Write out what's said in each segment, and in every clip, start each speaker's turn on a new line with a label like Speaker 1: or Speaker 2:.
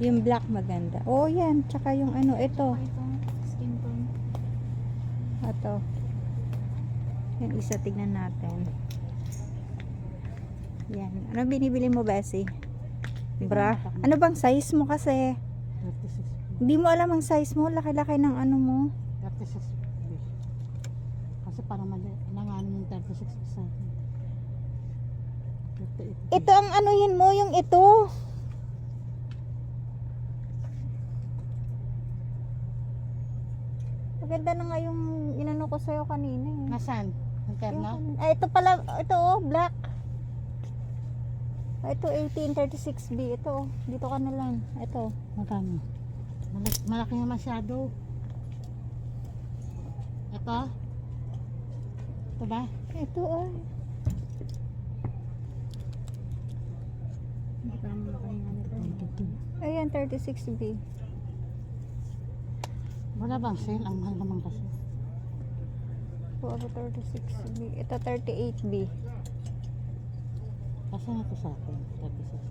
Speaker 1: Yung black maganda. Oh, yan. Tsaka yung ano, ito.
Speaker 2: Ito, skin tone.
Speaker 1: Ito. Yung isa, tignan natin. Yan. Ano binibili mo, Bessie? Bra. Ano bang size mo kasi?
Speaker 3: 36.
Speaker 1: Hindi mo alam ang size mo. Laki-laki ng ano mo.
Speaker 3: 36. Kasi parang mali. Nanganin yung 36 sa akin. 38.
Speaker 1: Ito ang anuhin mo, yung ito. Maganda na nga yung inano ko sa'yo kanina eh.
Speaker 3: Nasaan? Ang terno?
Speaker 1: Ay, ito pala, ito oh, black. Ay, ito 1836B. Ito, dito ka na lang. Ito.
Speaker 3: Magkano? Malaki na masyado. Ito? Ito ba?
Speaker 1: Ito ay. Ayan, 36B.
Speaker 3: Wala bang sale? Ang mahal naman kasi.
Speaker 1: Ito, 36B. Ito, 38B.
Speaker 3: Kasi na ito sa akin. 36.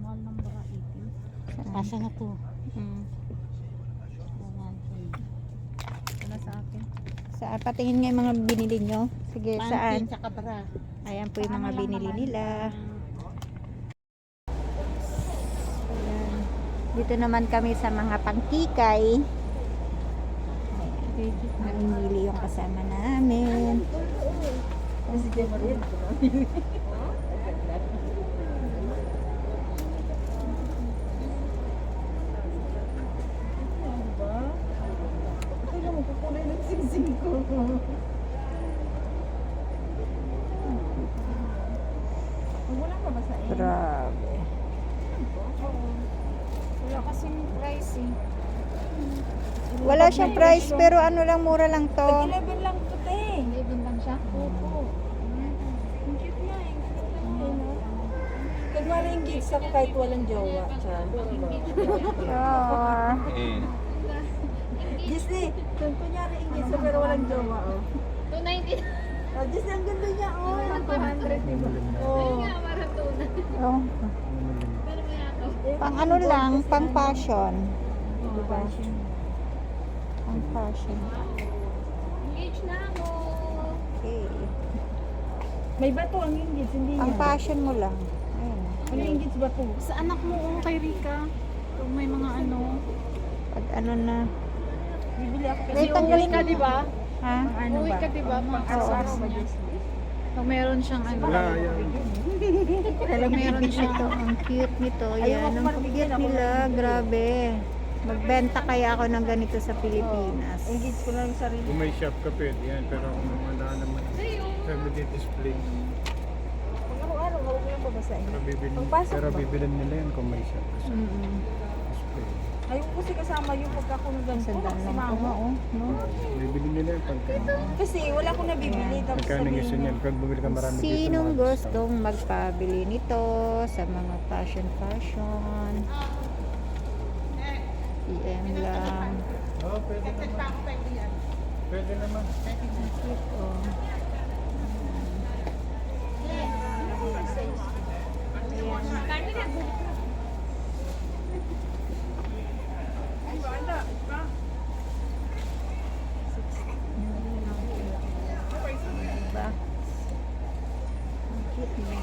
Speaker 2: Mahal ng bra 18.
Speaker 3: Kasi na ito.
Speaker 2: Ito na sa akin.
Speaker 1: Saan? Patingin nga yung mga binili nyo. Sige, saan?
Speaker 3: Panty tsaka bra.
Speaker 1: Ayan po yung mga binili nila. Ayan. Dito naman kami sa mga pangkikay. Namimili yung kasama namin.
Speaker 2: Wala pa ba sa inyo?
Speaker 1: Grabe.
Speaker 2: Wala kasing price eh.
Speaker 1: Wala siyang price pero ano lang, mura lang to.
Speaker 2: 11 lang to te. 11 lang siya? Opo. Ang cute nga eh.
Speaker 4: Kunwari engaged ako kahit walang jowa. Chan.
Speaker 1: Sure.
Speaker 4: Disney, kung kunyari engaged ako pero walang jowa. Oh.
Speaker 2: 290.
Speaker 4: Oh, Disney, ang ganda niya. Oh,
Speaker 2: 200 diba?
Speaker 4: oh.
Speaker 2: Parang tuna.
Speaker 1: Oh.
Speaker 2: Pero may ako.
Speaker 1: Pang ano lang, pang fashion.
Speaker 4: Diba?
Speaker 1: Pang fashion.
Speaker 2: Engage na ako.
Speaker 1: Okay.
Speaker 4: May bato ang engaged, hindi
Speaker 1: Pang
Speaker 4: niya.
Speaker 1: fashion mo lang. Ayun.
Speaker 4: Ano engaged ba to?
Speaker 2: Sa anak mo kay Rika. Kung may mga ano.
Speaker 1: Pag ano na.
Speaker 4: Bibili ako
Speaker 1: May tanggalin
Speaker 2: ka, di ba?
Speaker 1: Ha?
Speaker 4: ano
Speaker 2: Uwi
Speaker 4: ba?
Speaker 2: ka, di ba? Mga
Speaker 4: Araw-araw
Speaker 2: accessories
Speaker 4: ba,
Speaker 2: niya.
Speaker 4: Disney?
Speaker 2: Pag meron siyang ano.
Speaker 5: Wala, yan.
Speaker 2: Pag meron siyang
Speaker 1: Ito, ang cute nito.
Speaker 4: Ayoko
Speaker 1: Yan, ang
Speaker 4: marbigyan
Speaker 1: cute
Speaker 4: ako
Speaker 1: nila.
Speaker 4: ng bibili.
Speaker 1: Grabe. Magbenta kaya ako ng ganito sa Pilipinas.
Speaker 4: Engaged ko lang yung sarili.
Speaker 5: Kung may shop ka pwede yan, pero kung wala naman, family display.
Speaker 4: Pag araw-araw, huwag ko lang babasahin.
Speaker 5: Pero bibilin,
Speaker 4: Pagpasok
Speaker 5: pero
Speaker 4: ba?
Speaker 5: bibilin nila yan kung may shop ka sa
Speaker 1: Mm-mm.
Speaker 5: display.
Speaker 4: Ayoko kasi kasama yung pagkakunugan ko.
Speaker 1: Sandal
Speaker 4: Si
Speaker 1: lang ko nga,
Speaker 4: mama.
Speaker 1: oh. No?
Speaker 5: Bibilin nila yan pagka,
Speaker 4: Kasi wala akong nabibili. Tapos
Speaker 5: pagka gusto
Speaker 4: sabihin
Speaker 5: niyan. Pag bumili ka marami dito.
Speaker 1: Sinong
Speaker 5: mga
Speaker 1: gustong magpabili nito sa mga fashion? PM lang.
Speaker 5: Oo, pwede naman. Pwede naman.
Speaker 1: Cute, oh. Diba? Ang cute niya.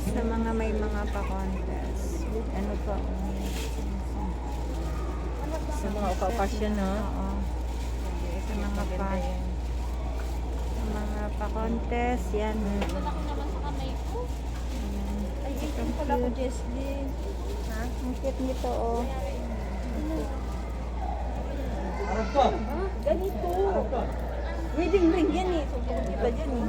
Speaker 1: Sa mga may mga pa-contest. Ano pa?
Speaker 4: sa mga okasyon ha.
Speaker 1: Oo. Sa mga pa. Sa mga pa-contest. Yan.
Speaker 2: Wala ko naman sa kamay ko.
Speaker 4: Ay, ito pala ko, Jesly. Ha?
Speaker 1: Ang cute nito, oh.
Speaker 4: Ganito. Wedding ring yan eh. Sobrang kita dyan eh.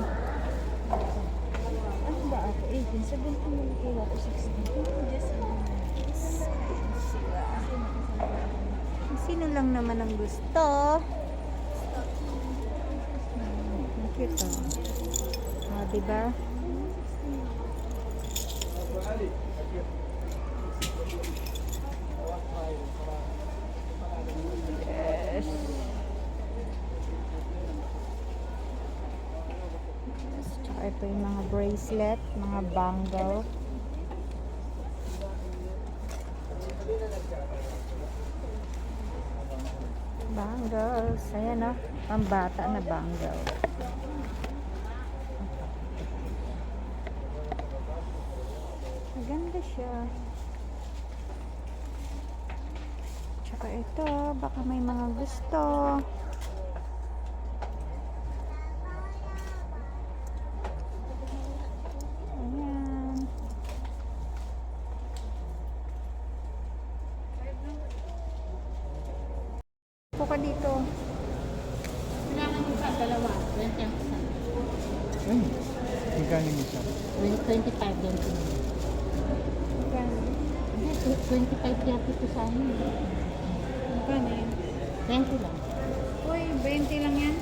Speaker 4: Ano ba ako? 18, 17 mo kaya ako 16. Jesly.
Speaker 1: Sino lang naman ang gusto? Ang cute, oh. Oh, diba? Yes. bracelet, mga bangle. Bangles. Ayan o. Pambata na bangle. Maganda siya. Tsaka ito, baka may mga gusto. Ayan. Upo ka dito.
Speaker 3: Kailangan mo sa dalawa. 20 ang isa.
Speaker 5: Ay, magkano yung isa?
Speaker 3: 25 din ito. Hindi, 25 yata ito sa amin.
Speaker 2: Magkano yun?
Speaker 3: 20 lang.
Speaker 2: Uy, 20 lang yan.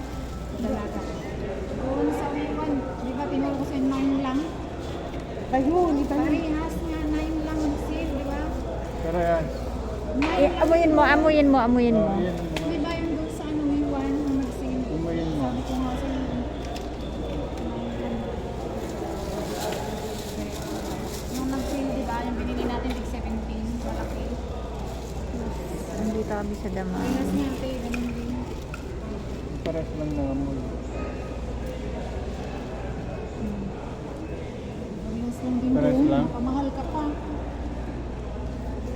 Speaker 3: Dalaga.
Speaker 2: Doon sa Wiwan. Di ba tinuro ko sa 9 lang?
Speaker 3: Ayun, iba yun.
Speaker 2: Parehas nga, 9 lang ang sale, di ba?
Speaker 5: Pero yan.
Speaker 1: Amuyin mo, amuyin mo, amuyin mo.
Speaker 5: Oh, yan.
Speaker 2: Di ba yung doon sa ano, Wiwan, ang nag-sale?
Speaker 5: Umayin mo.
Speaker 2: Sabi ko nga sa iyo. Yung nag-sale, di ba? Yung binili natin, big 17, malaki.
Speaker 1: Hindi tabi sa dama.
Speaker 2: Pinas niya, te, ganun din.
Speaker 5: Pares lang na amoy.
Speaker 2: Pinas lang din
Speaker 5: Pares
Speaker 2: doon.
Speaker 5: lang?
Speaker 2: Napamahal ka pa.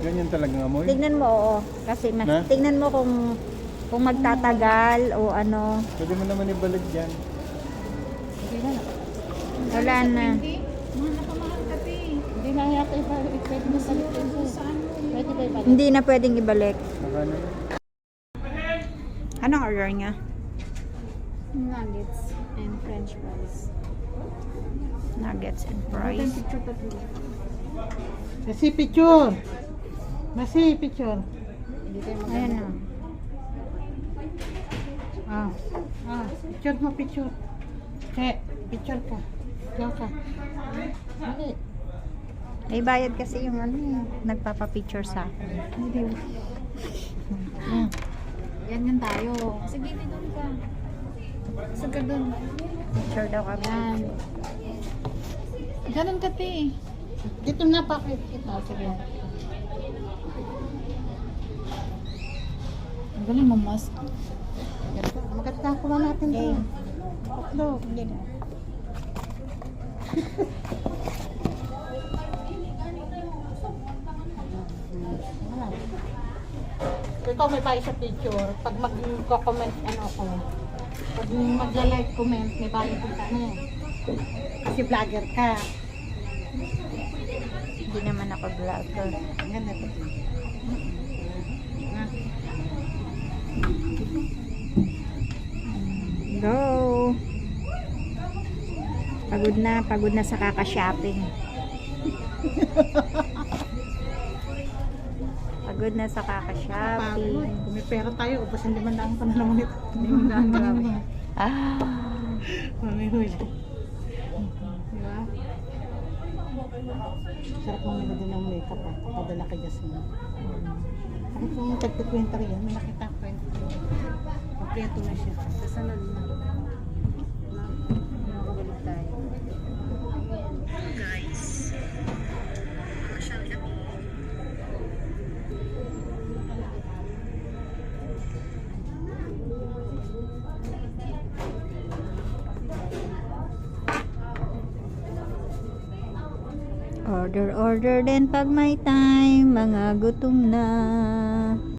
Speaker 5: Ganyan talagang amoy.
Speaker 1: Tignan mo, oo. Kasi mas,
Speaker 5: Na?
Speaker 1: tignan mo kung magtatagal o ano.
Speaker 5: Pwede mo naman ibalik dyan.
Speaker 2: Hindi na.
Speaker 1: Wala na.
Speaker 2: Mahal na pamahal ka, te.
Speaker 3: Hindi na yata iba. Pwede mo sa
Speaker 2: Doon sa ano,
Speaker 3: Pwede ba iba?
Speaker 1: Hindi na pwedeng ibalik.
Speaker 5: Nakano?
Speaker 1: Anong order niya?
Speaker 2: nuggets and french fries.
Speaker 1: Nuggets and
Speaker 2: Ito yung
Speaker 1: fries.
Speaker 2: picture tatlo.
Speaker 3: Masi picture. Masi picture.
Speaker 2: Hindi tayo
Speaker 1: Ayan o.
Speaker 3: Picture mo, picture. Picture ka. Diyan ka. Mali.
Speaker 1: Ay, bayad kasi yung ano eh. Nagpapapicture sa akin.
Speaker 2: Ganyan tayo. Sige, doon ka. Sige doon.
Speaker 1: Picture daw kami.
Speaker 2: Yan. Ganun ka, te.
Speaker 3: Dito na pakit kita. Sige.
Speaker 2: Ang galing mo, mas.
Speaker 3: Maganda ko na natin doon. Tatlo.
Speaker 1: Hindi na.
Speaker 3: Ikaw may bayad sa picture. Pag mag-comment, ano ko. Pag mag-like, comment, may bayad ko sa ano. Kasi vlogger ka.
Speaker 1: Hindi naman ako vlogger.
Speaker 3: Ganda to.
Speaker 1: Go! Pagod na sa kaka-shopping. Pagod na sa
Speaker 3: Pagod.
Speaker 1: kaka-shopping.
Speaker 3: Kung may pera tayo, ubusin 500 pa na lang ulit. 500 grabe.
Speaker 1: Ah!
Speaker 3: Mamihuli. Diba? Sarap mong nilagyan ng makeup ah. Padala kay Jasmine. Bakit kung tagpo-20 rin yan, may nakita ko 20. Kompleto na siya. Sa salon na. Nakakabalik tayo.
Speaker 1: Order din pag may time, mga gutom na.